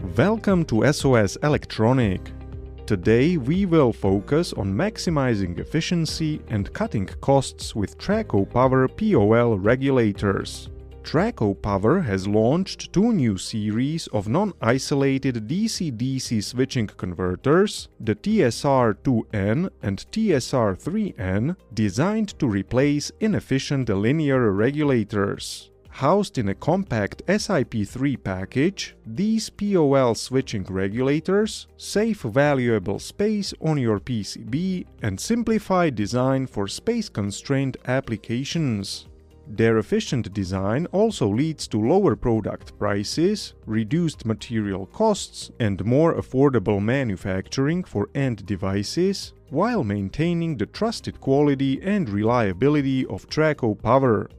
Welcome to SOS Electronic. Today we will focus on maximizing efficiency and cutting costs with Traco Power POL Regulators. Traco Power has launched two new series of non-isolated DC-DC switching converters, the TSR2N and TSR3N, designed to replace inefficient linear regulators. Housed in a compact SiP3 package, these POL switching regulators save valuable space on your PCB and simplify design for space-constrained applications. Their efficient design also leads to lower product prices, reduced material costs, and more affordable manufacturing for end devices, while maintaining the trusted quality and reliability of Traco Power.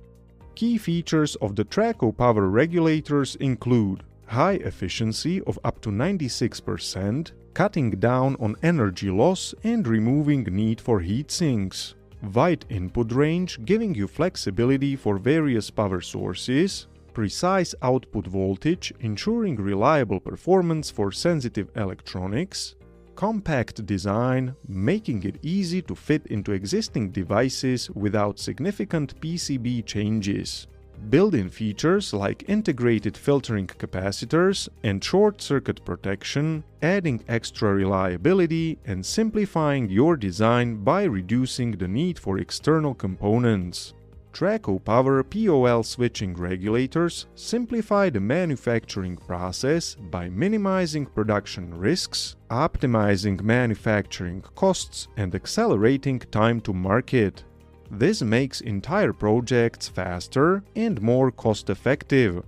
Key features of the Traco Power regulators include high efficiency of up to 96%, cutting down on energy loss and removing need for heat sinks, wide input range giving you flexibility for various power sources, precise output voltage ensuring reliable performance for sensitive electronics, compact design, making it easy to fit into existing devices without significant PCB changes. Built-in features like integrated filtering capacitors and short-circuit protection, adding extra reliability and simplifying your design by reducing the need for external components. Traco Power POL switching regulators simplify the manufacturing process by minimizing production risks, optimizing manufacturing costs, and accelerating time to market. This makes entire projects faster and more cost-effective.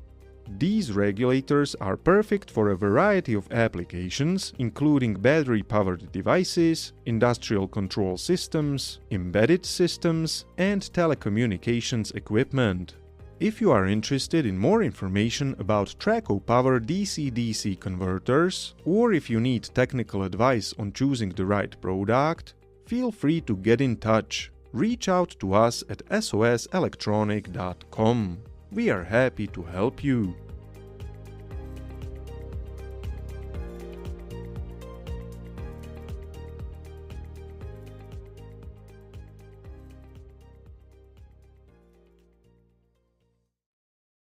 These regulators are perfect for a variety of applications, including battery-powered devices, industrial control systems, embedded systems, and telecommunications equipment. If you are interested in more information about Traco Power DC-DC converters, or if you need technical advice on choosing the right product, feel free to get in touch. Reach out to us at soselectronic.com. We are happy to help you.